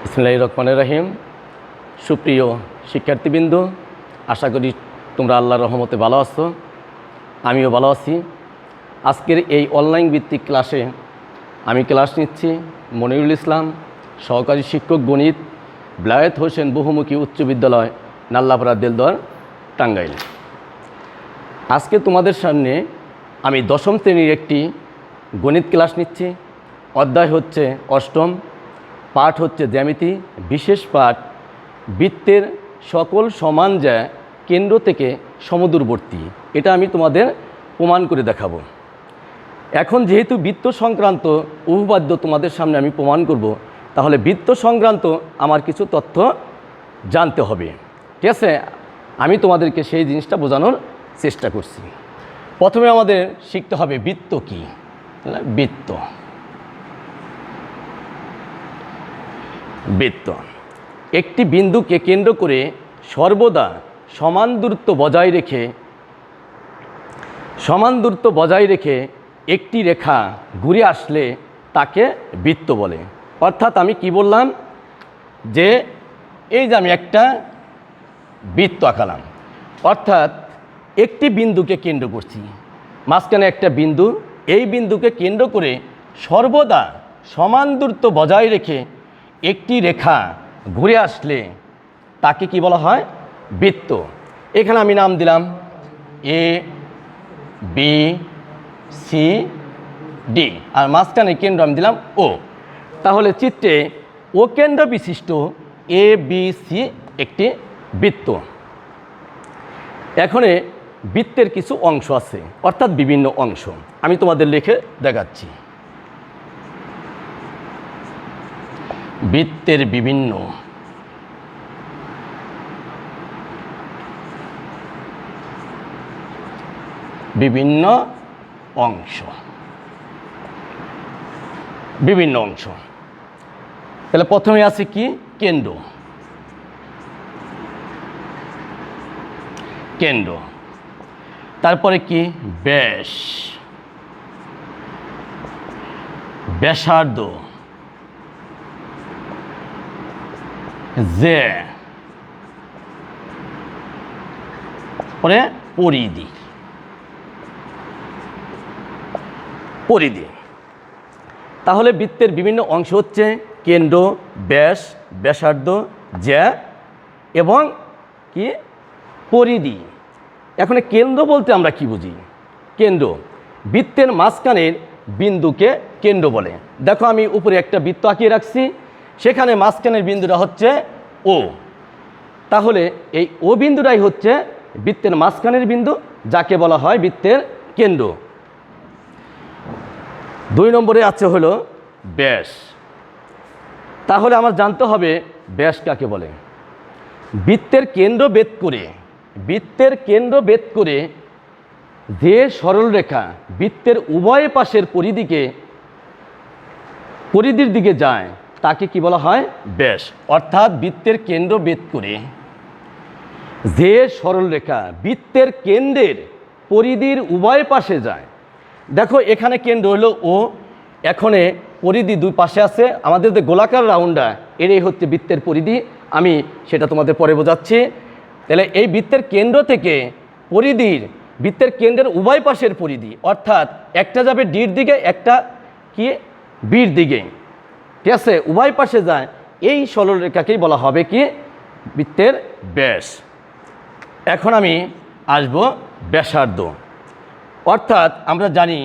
বিসমিল্লাহির রহমানির রহিম। সুপ্রিয় শিক্ষার্থীবৃন্দ, আশা করি তোমরা আল্লাহর রহমতে ভালো আছো, আমিও ভালো আছি। আজকের এই অনলাইন ভিত্তিক ক্লাসে আমি ক্লাস নিচ্ছি মনিরুল ইসলাম, সহকারী শিক্ষক গণিত, বেলায়েত হোসেন বহুমুখী উচ্চ বিদ্যালয়, নাল্লাপাড়া দেলদুয়ার, টাঙ্গাইল। আজকে তোমাদের সামনে আমি দশম শ্রেণীর একটি গণিত ক্লাস নিচ্ছি। অধ্যায় হচ্ছে অষ্টম, পাঠ হচ্ছে জ্যামিতি, বিশেষ পাঠ বৃত্তের সকল সমান যা কেন্দ্র থেকে সমদূরবর্তী। এটা আমি তোমাদের প্রমাণ করে দেখাবো। এখন যেহেতু বৃত্ত সংক্রান্ত উপপাদ্য তোমাদের সামনে আমি প্রমাণ করব, তাহলে বৃত্ত সংক্রান্ত আমার কিছু তথ্য জানতে হবে। ঠিক আছে, আমি তোমাদেরকে সেই জিনিসটা বোঝানোর চেষ্টা করছি। প্রথমে আমাদের শিখতে হবে বৃত্ত কী। বৃত্ত বৃত্ত একটি বিন্দুকে কেন্দ্র করে সর্বদা সমান দূরত্ব বজায় রেখে একটি রেখা ঘুরে আসলে তাকে বৃত্ত বলে। অর্থাৎ আমি কি বললাম, যে এই যে আমি একটা বৃত্ত আঁকালাম, অর্থাৎ একটি বিন্দুকে কেন্দ্র করছি, মাঝখানে একটা বিন্দু, এই বিন্দুকে কেন্দ্র করে সর্বদা সমান দূরত্ব বজায় রেখে একটি রেখা ঘুরে আসলে তাকে কি বলা হয়? বৃত্ত। এখানে আমি নাম দিলাম এ বি সি ডি, আর মাঝখানে কেন্দ্র আমি দিলাম ও। তাহলে চিত্রে ও কেন্দ্র বিশিষ্ট এ বি সি একটি বৃত্ত। এখানে বৃত্তের কিছু অংশ আছে, অর্থাৎ বিভিন্ন অংশ আমি তোমাদের লিখে দেখাচ্ছি। বৃত্তের বিভিন্ন অংশ, তাহলে প্রথমে আছে কি? কেন্দ্র। তারপরে কি? ব্যাসার্ধ, যে পরে পরিধি। তাহলে বৃত্তের বিভিন্ন অংশ হচ্ছে কেন্দ্র, ব্যাসার্ধ, জ্যা এবং কি? পরিধি। এখন কেন্দ্র বলতে আমরা কি বুঝি? কেন্দ্র বৃত্তের মাঝখানের বিন্দুকে কেন্দ্র বলে। দেখো আমি উপরে একটা বৃত্ত আঁকিয়ে রাখছি, সেখানে মাঝখানের বিন্দুটা হচ্ছে ও। তাহলে এই ও বিন্দুটাই হচ্ছে বৃত্তের মাঝখানের বিন্দু, যাকে বলা হয় বৃত্তের কেন্দ্র। 2 নম্বরে আছে হলো ব্যাস। তাহলে আমার জানতে হবে ব্যাস কাকে বলে। বৃত্তের কেন্দ্র ভেদ করে যে সরল রেখা বৃত্তের উভয় পাশের পরিধির দিকে যায় তাকে কি বলা হয়? ব্যাস। অর্থাৎ বৃত্তের কেন্দ্র ভেদ করে যে সরল রেখা বৃত্তের কেন্দ্রের পরিধির উভয় পাশে যায়। দেখো এখানে কেন্দ্র হলো ও, এখানে পরিধি দুই পাশে আছে। আমাদের যে গোলাকার রাউন্ডটা, এটাই হচ্ছে বৃত্তের পরিধি। আমি সেটা তোমাদের পরে বোঝাচ্ছি। তাহলে এই বৃত্তের কেন্দ্র থেকে বৃত্তের কেন্দ্রের উভয় পাশের পরিধি, অর্থাৎ একটা যাবে ডির দিকে, একটা কি? বির দিকে। ঠিক আছে, উভয় পাশে যায়, এই সরল রেখাকেই বলা হবে কি? বৃত্তের ব্যাস। এখন আমি আসব ব্যাসার্ধ। অর্থাৎ আমরা জানি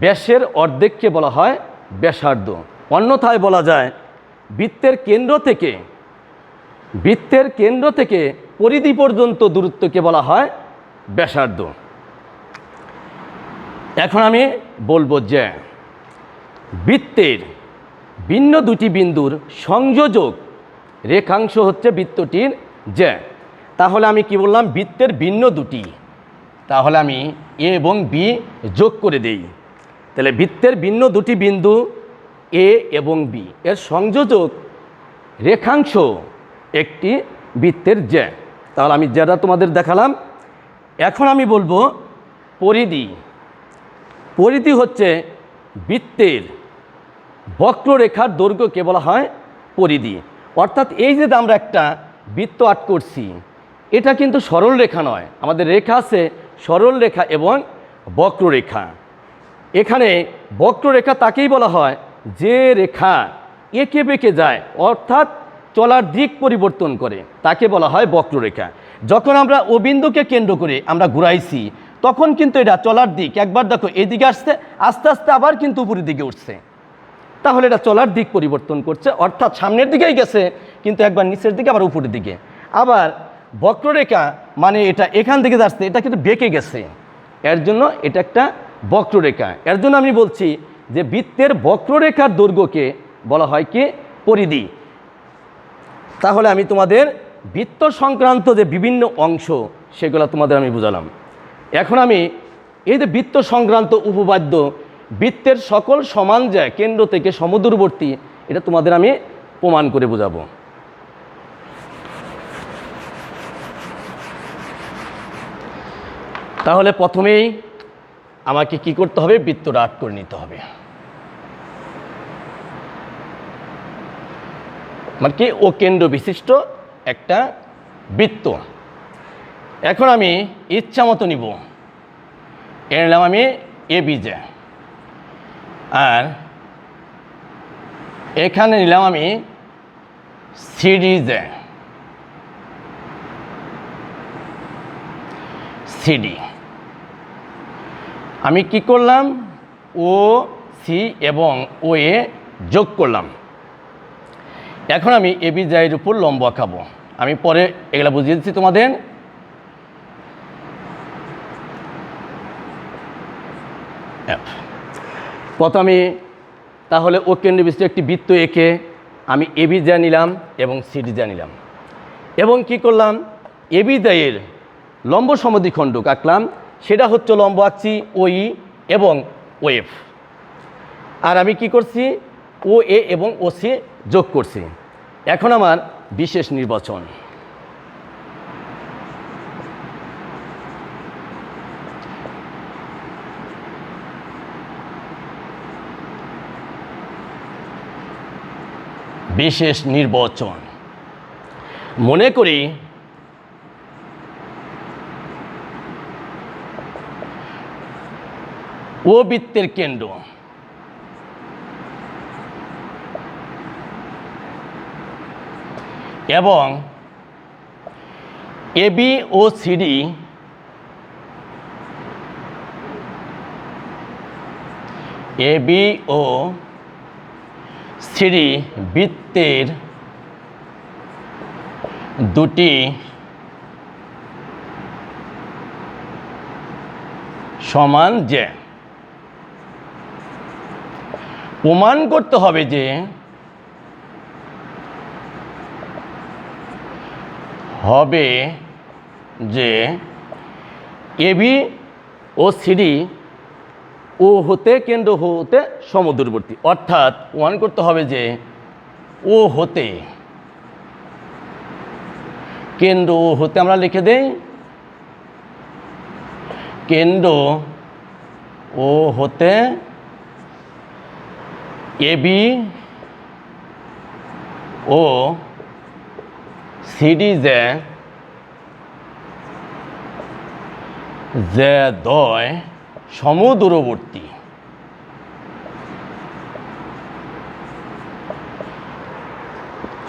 ব্যাসের অর্ধেককে বলা হয় ব্যাসার্ধ। অন্যথায় বলা যায় বৃত্তের কেন্দ্র থেকে পরিধি পর্যন্ত দূরত্বকে বলা হয় ব্যাসার্ধ। এখন আমি বলবো যে বৃত্তের ভিন্ন দুটি বিন্দুর সংযোজক রেখাংশ হচ্ছে বৃত্তটির জ্যা। তাহলে আমি কি বললাম? বৃত্তের ভিন্ন দুটি, তাহলে আমি এ এবং বি যোগ করে দেই। তাহলে বৃত্তের ভিন্ন দুটি বিন্দু এ এবং বি এর সংযোজক রেখাংশ একটি বৃত্তের জ্যা। তাহলে আমি যেটা তোমাদের দেখালাম। এখন আমি বলবো পরিধি হচ্ছে বৃত্তের বক্ররেখার দৈর্ঘ্যকে বলা হয় পরিধি। অর্থাৎ এই যে আমরা একটা বৃত্ত আর্ট করছি, এটা কিন্তু সরল রেখা নয়, আমাদের রেখা আছে সরল রেখা এবং বক্ররেখা। এখানে বক্ররেখা তাকেই বলা হয় যে রেখা এঁকে বেঁকে যায়, অর্থাৎ চলার দিক পরিবর্তন করে, তাকে বলা হয় বক্ররেখা। যখন আমরা ও বিন্দুকে কেন্দ্র করে আমরা ঘুরাইছি, তখন কিন্তু এটা চলার দিক, একবার দেখো এদিকে আসছে, আস্তে আস্তে আবার কিন্তু উপরের দিকে উঠছে, তাহলে এটা চলার দিক পরিবর্তন করছে, অর্থাৎ সামনের দিকেই গেছে কিন্তু একবার নিচের দিকে আবার উপরের দিকে। আবার বক্ররেখা মানে এটা এখান থেকে যাচ্ছে, এটা কিন্তু বেঁকে গেছে, এর জন্য এটা একটা বক্ররেখা। এর জন্য আমি বলছি যে বৃত্তের বক্ররেখার দৈর্ঘ্যকে বলা হয় কি পরিধি। তাহলে আমি তোমাদের বৃত্ত সংক্রান্ত যে বিভিন্ন অংশ সেগুলো তোমাদের আমি বুঝালাম। এখন আমি এই যে বৃত্ত সংক্রান্ত উপপাদ্য, বৃত্তের সকল সমান যায় কেন্দ্র থেকে সমদূরবর্তী, এটা তোমাদের আমি প্রমাণ করে বোঝাবো। তাহলে প্রথমেই আমাকে কি করতে হবে, বৃত্তটা আর্ট করে নিতে হবে। মানে কি ও কেন্দ্র বিশিষ্ট একটা বৃত্ত। এখন আমি ইচ্ছা মতো নিব, এর নিলাম আমি এ বিজে, আর এখানে নিলাম আমি সিডিজে, সিডি। আমি কি করলাম, ও সি এবং ও এ যোগ করলাম। এখন আমি এ বি জায়ের উপর লম্ব আঁকাবো, আমি পরে এগুলো বুঝিয়ে দিচ্ছি তোমাদের। প্রথমে তাহলে ও কেন্দ্র বিশিষ্ট একটি বৃত্ত এঁকে আমি এ বি জায় নিলাম এবং সিডি জায় নিলাম, এবং কি করলাম, এ বি জায়ের লম্ব সমদ্বিখণ্ডক আঁকলাম, সেটা হচ্ছে লম্ব আঁকছি ও ই এবং ও এফ। আর আমি কি করছি, ও এ এবং ও সি যোগ করছি। এখন আমার বিশেষ নির্বাচন, বিশেষ নির্বাচন। মনে করি ও বৃত্তের কেন্দ্র এবং এবি ও সিডি এবি ও সিডি বৃত্তের দুটি সমান যে, প্রমাণ করতে হবে যে এবি ও সিডি ও হতে কেন্দ্র হতে সমদূরবর্তী, অর্থাৎ প্রমাণ করতে হবে যে ও হতে কেন্দ্র ও হতে আমরা লিখে দেই, কেন্দ্র ও হতে এবি ও সিডি যে দ্বয় সমদূরবর্তী।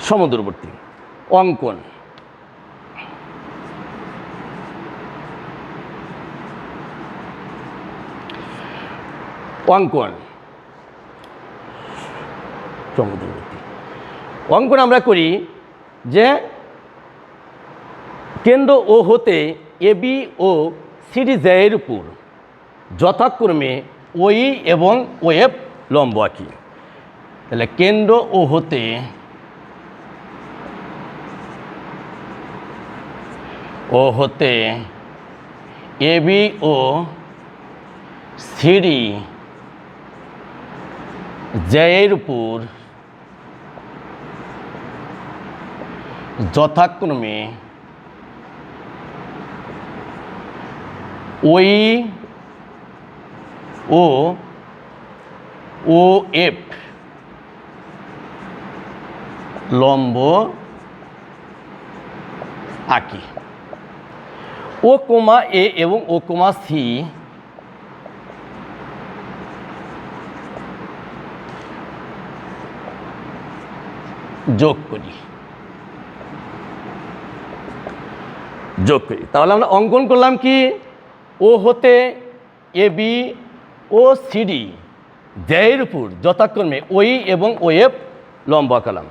সমদূরবর্তী অঙ্কন। অঙ্কন সমদূরবর্তী অঙ্কন আমরা করি যে কেন্দ্র ও হতে এবি ও সিডি এর উপর যথাক্রমে ওই এবং ওএফ লম্ব আঁকি। তাহলে কেন্দ্র ও হতে এবি ও সিডি এর উপর যথাক্রমে ওই ও ওএফ লম্ব আঁকি। ও কোমা এ এবং ও কোমা সি যোগ করি। তাহলে আমরা অঙ্কন করলাম কি, ও হতে এ বি ও সিডি দেয়ের উপর যথাক্রমে ওই এবং ও এফ লম্ব আঁকালাম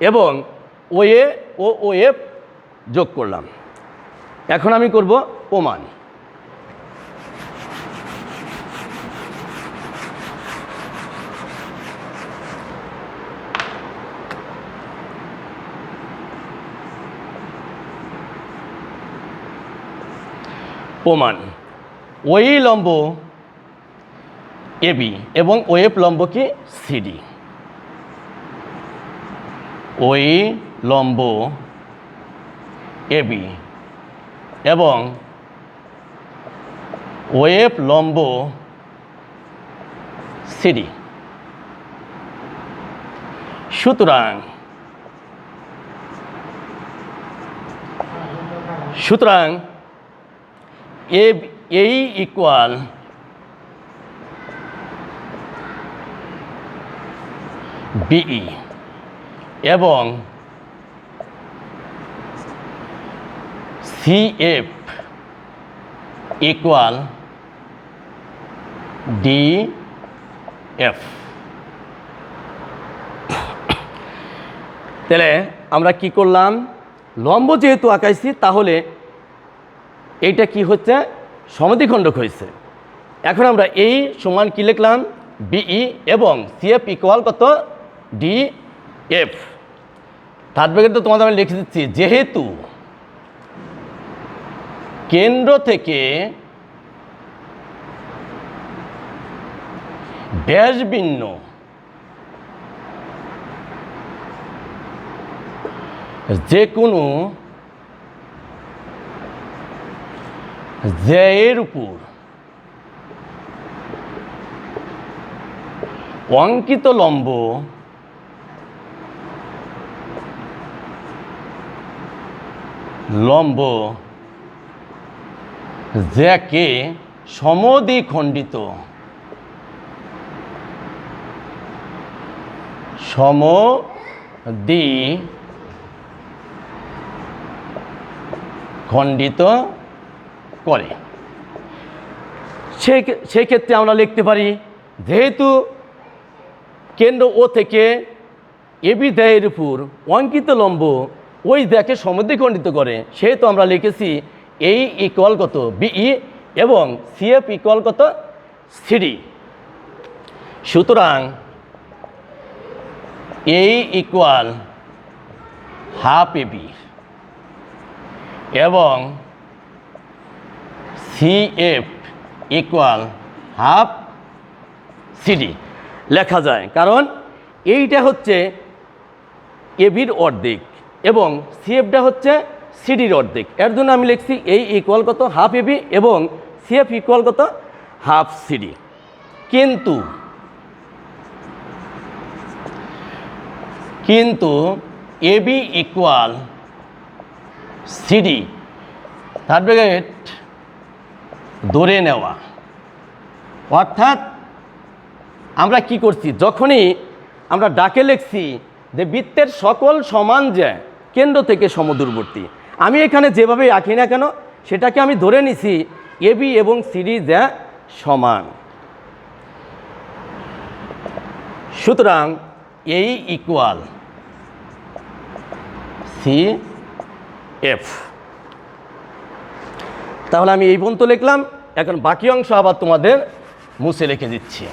এবং ও এ ও ও এফ যোগ করলাম। এখন আমি করব প্রমাণ। প্রমাণ, ওই লম্ব এবি এবং ওএফ লম্ব কি সিডি। ওই লম্ব এবি এবং ওএফ লম্ব সিডি। সুতরাং এই ইকুয়াল বিই এবং সিএফ ইকুয়াল ডিএফ। তাহলে আমরা কি করলাম, লম্ব যেহেতু আঁকাইছি তাহলে এইটা কি হচ্ছে, সমদ্বিখণ্ডক হয়েছে। এখন আমরা এই সমান কি লিখলাম, বিই এবং সিএফ ইকুয়াল কত, ডিএফ। থার্ড ব্র্যাকেটে তোমাদের আমি লিখে দিচ্ছি, যেহেতু কেন্দ্র থেকে ব্যাস ভিন্ন যে কোনো জ্যায়ের উপর অঙ্কিত লম্ব জ্যাকে সমদ্বিখণ্ডিত করে। সেই ক্ষেত্রে আমরা লিখতে পারি, যেহেতু কেন্দ্র ও থেকে এবি দ্বয়ের উপর অঙ্কিত লম্ব ওই দ্বয়কে সমদ্বিখণ্ডিত করে, সেহেতু আমরা লিখেছি এই ইকুয়াল কত, বিই এবং সিএফ ইকুয়াল কত, সিডি। সুতরাং এই ইকুয়াল হাফ এবি এবং সিএফ ইকুয়াল হাফ সিডি লেখা যায়, কারণ এইটা হচ্ছে এবির অর্ধেক এবং সিএফটা হচ্ছে সিডির অর্ধেক। এর জন্য আমি লিখছি এই ইকুয়াল কত, হাফ এবি এবং সিএফ ইকুয়াল কত, হাফ সিডি। কিন্তু AB equal CD third bracket ধরে নেওয়া, অর্থাৎ আমরা কি করছি, যখনই আমরা ডাকে লিখছি যে বৃত্তের সকল সমান যে কেন্দ্র থেকে সমদূরবর্তী, আমি এখানে যেভাবে আঁকি না কেন সেটাকে আমি ধরে নিছি এবি এবং সিডি যা সমান। সুতরাং এই ইকুয়াল সিএফ। তাহলে আমি এই পর্যন্ত লিখলাম, এখন বাকি অংশ আবার তোমাদের মুছে লিখে দিচ্ছি।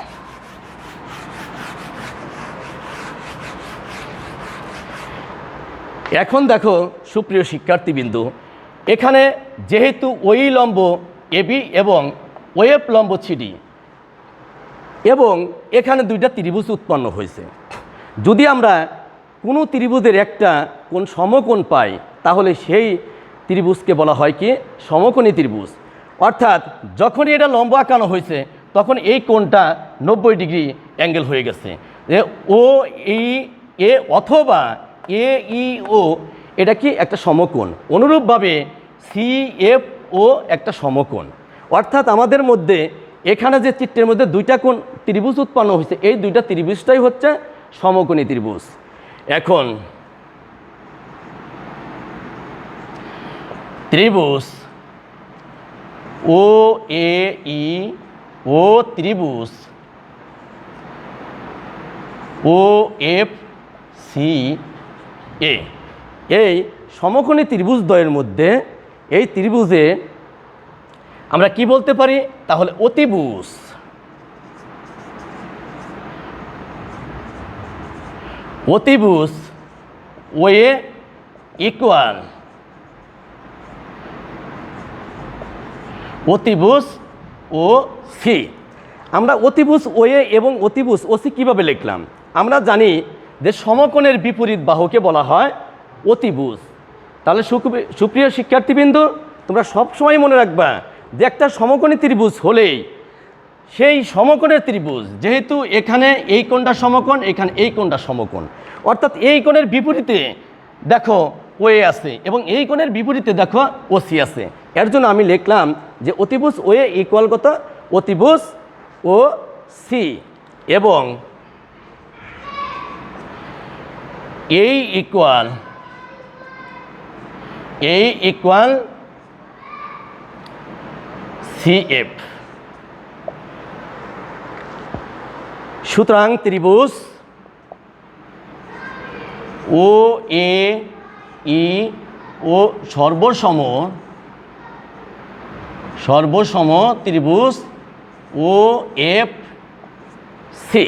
এখন দেখো সুপ্রিয় শিক্ষার্থীবৃন্দ, এখানে যেহেতু ওই লম্ব এবি এবং ওএফ লম্ব সিডি এবং এখানে দুইটা ত্রিভুজ উৎপন্ন হয়েছে, যদি আমরা কোনো ত্রিভুজের একটা কোণ সমকোণ পাই তাহলে সেই ত্রিভুজকে বলা হয় কি, সমকোণী ত্রিভুজ। অর্থাৎ যখনই এটা লম্ব আঁকানো হয়েছে তখন এই কোণটা 90 ডিগ্রি অ্যাঙ্গেল হয়ে গেছে। ও এই এ অথবা এ ই ও এটা কি একটা সমকোণ, অনুরূপভাবে সি এফ ও একটা সমকোণ। অর্থাৎ আমাদের মধ্যে এখানে যে চিত্রের মধ্যে দুইটা কোণ ত্রিভুজ উৎপন্ন হয়েছে, এই দুইটা ত্রিভুজটাই হচ্ছে সমকোণী ত্রিভুজ। এখন ত্রিভুজ ও এ ই ও ত্রিভুজ ও এফ সি এ, এই সমকোণী ত্রিভুজদ্বয়ের মধ্যে এই ত্রিভুজে আমরা কি বলতে পারি, তাহলে অতিভুজ। অতিভুজ ও এ ইকুয়াল অতিভুজ ও সি। আমরা অতিভুজ ও এ এবং অতিভুজ ও সি কীভাবে লিখলাম? আমরা জানি যে সমকোণের বিপরীত বাহুকে বলা হয় অতিভুজ। তাহলে সুপ্রিয় শিক্ষার্থীবৃন্দ, তোমরা সবসময় মনে রাখবা যে একটা সমকোণী ত্রিভুজ হলেই সেই সমকোণের ত্রিভুজ, যেহেতু এখানে এই কোণটা সমকোণ, এখানে এই কোণটা সমকোণ, অর্থাৎ এই কোণের বিপরীতে দেখো ও এ আছে এবং এই কোণের বিপরীতে দেখো ও সি আছে। এর জন্য আমি লিখলাম যে অতিভুজ ও এ ইকুয়াল কত, অতিভুজ ও সি, এবং এই ইকুয়াল সি এফ। সুতরাং ত্রিভুজ ও এ ই ও সর্বসম ত্রিভুজ ও এফ সি।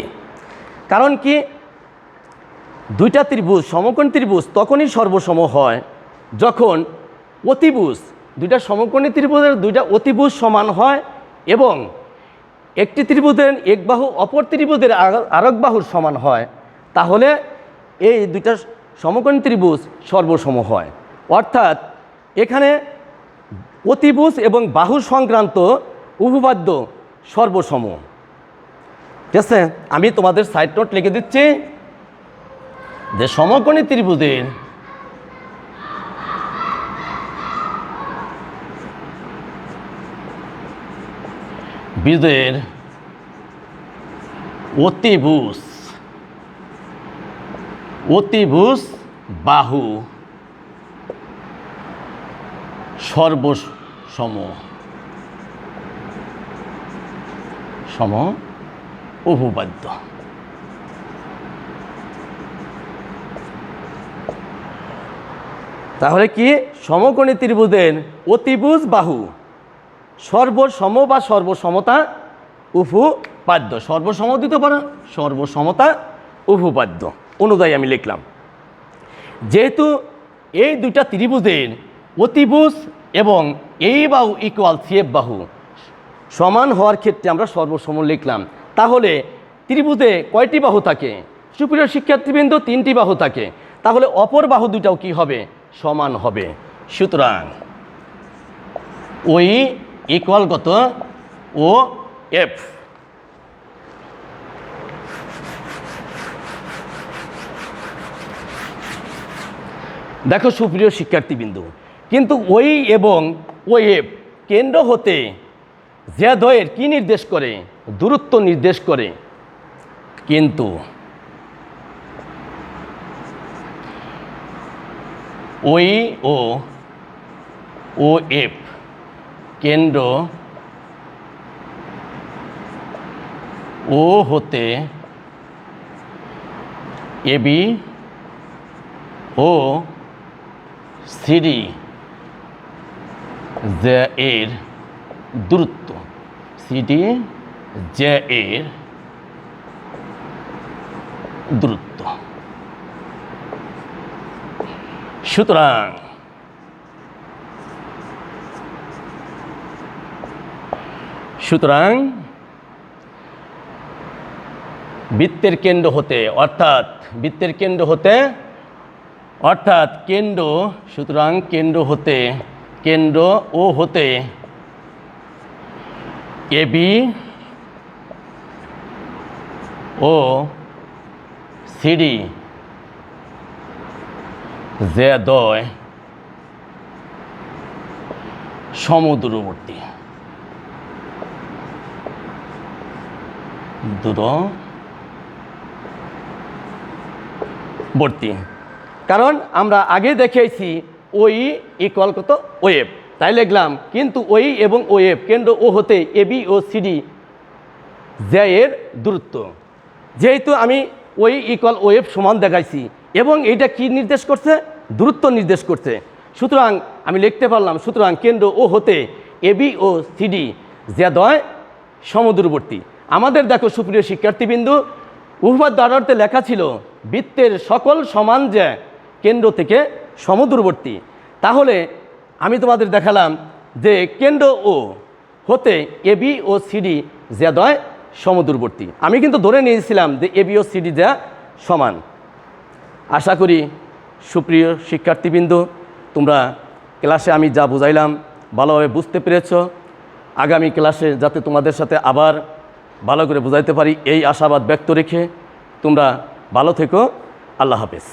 কারণ কি, দুইটা ত্রিভুজ সমকোণ ত্রিভুজ তখনই সর্বসম হয় যখন অতিভুজ, দুইটা সমকোণী ত্রিভুজের দুইটা অতিভুজ সমান হয় এবং একটি ত্রিভুজের এক বাহু অপর ত্রিভুজের আরেক বাহুর সমান হয়, তাহলে এই দুইটা সমকোণী ত্রিভুজ সর্বসম হয়। অর্থাৎ এখানে অতিভুজ এবং বাহু সংক্রান্ত উপপাদ্য সর্বসম। ঠিক আছে, আমি তোমাদের সাইড নোট লিখে দিচ্ছি যে সমকোণী ত্রিভুজের বিজয়ের অতিভুজ বাহু সর্বসম উপপাদ্য। তাহলে কি, সমকোণী ত্রিভুজের অতিভুজ বাহু সর্বসম বা সর্বসমতা উপপাদ্য, সর্বসম দিতে পারো, সর্বসমতা উপপাদ্য অনুযায়ী আমি লিখলাম। যেহেতু এই দুইটা ত্রিভুজের অতিভুজ এবং এই বাহু ইকুয়াল সি এফ বাহু সমান হওয়ার ক্ষেত্রে আমরা সর্বসম লিখলাম। তাহলে ত্রিভুজে কয়টি বাহু থাকে? সুপ্রিয় শিক্ষার্থীবৃন্দ, 3টি বাহু থাকে। তাহলে অপর বাহু দুটাও কি হবে? সমান হবে। সুতরাং ওই ইকুয়াল কত, ও এফ। দেখো সুপ্রিয় শিক্ষার্থীবৃন্দ, কিন্তু ওই এবং ও এফ কেন্দ্র হতে যে দ্বয়ের কি নির্দেশ করে? দূরত্ব নির্দেশ করে। কিন্তু ওই ও এফ কেন্দ্র ও হতে এবি ও সিডি জে এর দূরত্ব, সিডি জে এর দূরত্ব। সুতরাং বৃত্তের কেন্দ্র হতে, অর্থাৎ বৃত্তের কেন্দ্র হতে, অর্থাৎ কেন্দ্র, সুতরাং কেন্দ্র হতে, কেন্দ্র ও হতে এবি ও সিডি জেদয় সমদূরবর্তী দূরবর্তী। কারণ আমরা আগে দেখেছি ওই ইকুয়াল কত ওয়েভ, তাই লিখলাম। কিন্তু ওই এবং ওয়েভ কেন্দ্র ও হতে এবি ও সিডি যে এর দূরত্ব, যেহেতু আমি ওই ইকুয়াল ওয়েভ সমান দেখাইছি এবং এইটা কি নির্দেশ করছে, দূরত্ব নির্দেশ করছে, সুতরাং আমি লিখতে পারলাম সুতরাং কেন্দ্র ও হতে এবি ও সিডি যে দ্বয় সমদূরবর্তী। আমাদের দেখো সুপ্রিয় শিক্ষার্থীবৃন্দু, উপপাদ্য 18তে লেখা ছিল বৃত্তের সকল সমান যে কেন্দ্র থেকে সমদূরবর্তী। তাহলে আমি তোমাদের দেখালাম যে কেন্দ্র ও হতে এবি ও সিডি যে দ্বয় সমদূরবর্তী। আমি কিন্তু ধরে নিয়েছিলাম যে এবি ও সিডি যা সমান। আশা করি সুপ্রিয় শিক্ষার্থীবৃন্দু তোমরা ক্লাসে আমি যা বুঝাইলাম ভালোভাবে বুঝতে পেরেছ। আগামী ক্লাসে যাতে তোমাদের সাথে আবার ভালো করে বুঝাইতে পারি এই আশাবাদ ব্যক্ত রেখে তোমরা ভালো থেকো। আল্লাহ হাফেজ।